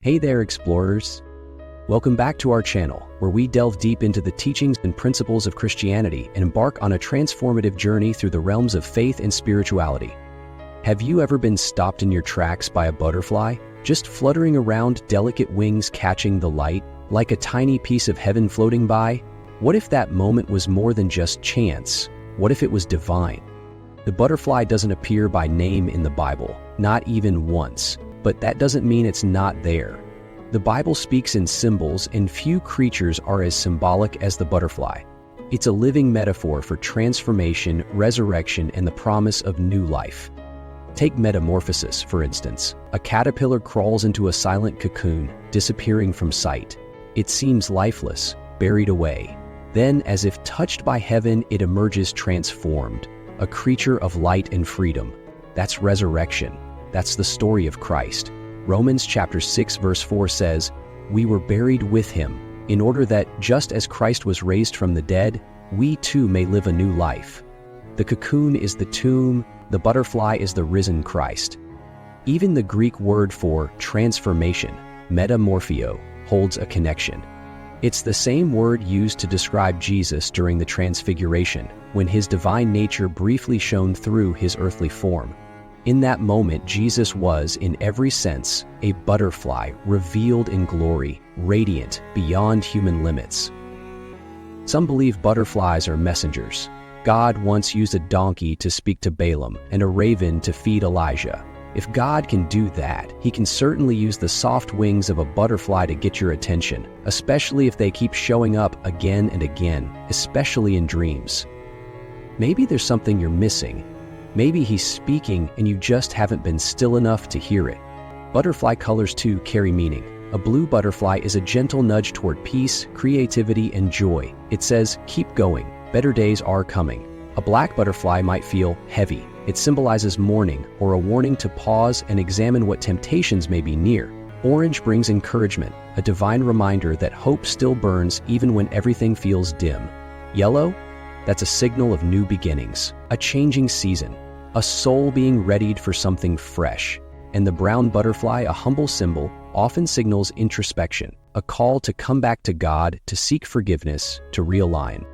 Hey there, explorers! Welcome back to our channel, where we delve deep into the teachings and principles of Christianity and embark on a transformative journey through the realms of faith and spirituality. Have you ever been stopped in your tracks by a butterfly, just fluttering around, delicate wings catching the light, like a tiny piece of heaven floating by? What if that moment was more than just chance? What if it was divine? The butterfly doesn't appear by name in the Bible, not even once. But that doesn't mean it's not there. The Bible speaks in symbols, and few creatures are as symbolic as the butterfly. It's a living metaphor for transformation, resurrection, and the promise of new life. Take Metamorphosis, for instance. A caterpillar crawls into a silent cocoon, disappearing from sight. It seems lifeless, buried away. Then, as if touched by heaven, it emerges transformed, a creature of light and freedom. That's resurrection. That's the story of Christ. Romans chapter 6 verse 4 says, "We were buried with him, in order that, just as Christ was raised from the dead, we too may live a new life." The cocoon is the tomb, the butterfly is the risen Christ. Even the Greek word for transformation, metamorphio, holds a connection. It's the same word used to describe Jesus during the Transfiguration, when his divine nature briefly shone through his earthly form. In that moment, Jesus was, in every sense, a butterfly revealed in glory, radiant beyond human limits. Some believe butterflies are messengers. God once used a donkey to speak to Balaam and a raven to feed Elijah. If God can do that, he can certainly use the soft wings of a butterfly to get your attention, especially if they keep showing up again and again, especially in dreams. Maybe there's something you're missing. Maybe he's speaking and you just haven't been still enough to hear it. Butterfly colors too carry meaning. A blue butterfly is a gentle nudge toward peace, creativity, and joy. It says, keep going, better days are coming. A black butterfly might feel heavy. It symbolizes mourning or a warning to pause and examine what temptations may be near. Orange brings encouragement, a divine reminder that hope still burns even when everything feels dim. Yellow? That's a signal of new beginnings, a changing season, a soul being readied for something fresh. And the brown butterfly, a humble symbol, often signals introspection, a call to come back to God, to seek forgiveness, to realign.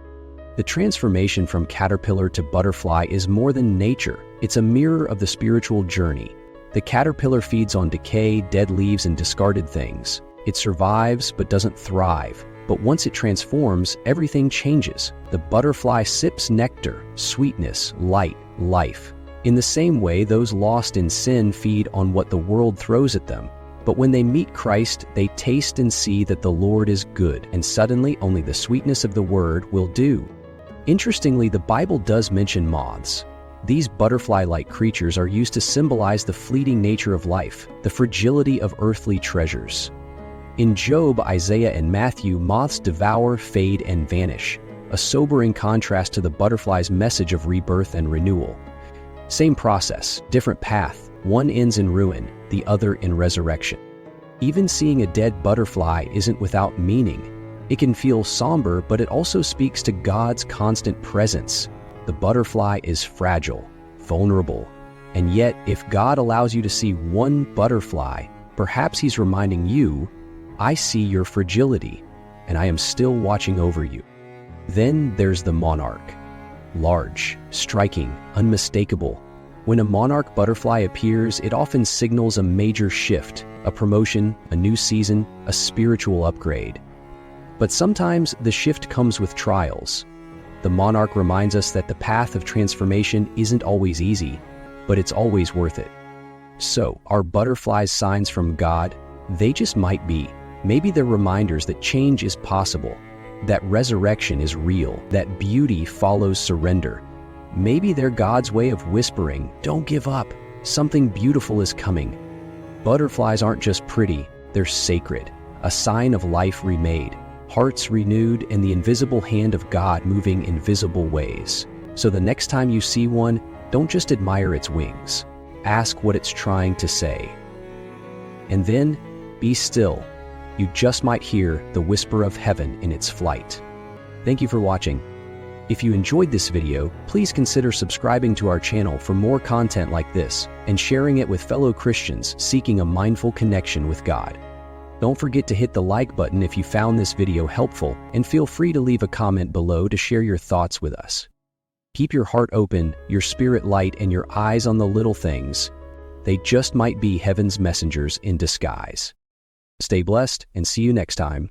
The transformation from caterpillar to butterfly is more than nature. It's a mirror of the spiritual journey. The caterpillar feeds on decay, dead leaves, and discarded things. It survives but doesn't thrive. But once it transforms, everything changes. The butterfly sips nectar, sweetness, light, life. In the same way, those lost in sin feed on what the world throws at them. But when they meet Christ, they taste and see that the Lord is good, and suddenly only the sweetness of the word will do. Interestingly, the Bible does mention moths. These butterfly-like creatures are used to symbolize the fleeting nature of life, the fragility of earthly treasures. In Job, Isaiah, and Matthew, moths devour, fade, and vanish, a sobering contrast to the butterfly's message of rebirth and renewal. Same process, different path. One ends in ruin, the other in resurrection. Even seeing a dead butterfly isn't without meaning. It can feel somber, but it also speaks to God's constant presence. The butterfly is fragile, vulnerable, and yet if God allows you to see one butterfly, perhaps he's reminding you, I see your fragility, and I am still watching over you. Then there's the monarch. Large, striking, unmistakable. When a monarch butterfly appears, it often signals a major shift, a promotion, a new season, a spiritual upgrade. But sometimes the shift comes with trials. The monarch reminds us that the path of transformation isn't always easy, but it's always worth it. So, are butterflies signs from God? They just might be. Maybe they're reminders that change is possible, that resurrection is real, that beauty follows surrender. Maybe they're God's way of whispering, don't give up, something beautiful is coming. Butterflies aren't just pretty, they're sacred, a sign of life remade, hearts renewed, and the invisible hand of God moving in visible ways. So the next time you see one, don't just admire its wings. Ask what it's trying to say. And then, be still. You just might hear the whisper of heaven in its flight. Thank you for watching. If you enjoyed this video, please consider subscribing to our channel for more content like this and sharing it with fellow Christians seeking a mindful connection with God. Don't forget to hit the like button if you found this video helpful, and feel free to leave a comment below to share your thoughts with us. Keep your heart open, your spirit light, and your eyes on the little things. They just might be heaven's messengers in disguise. Stay blessed and see you next time.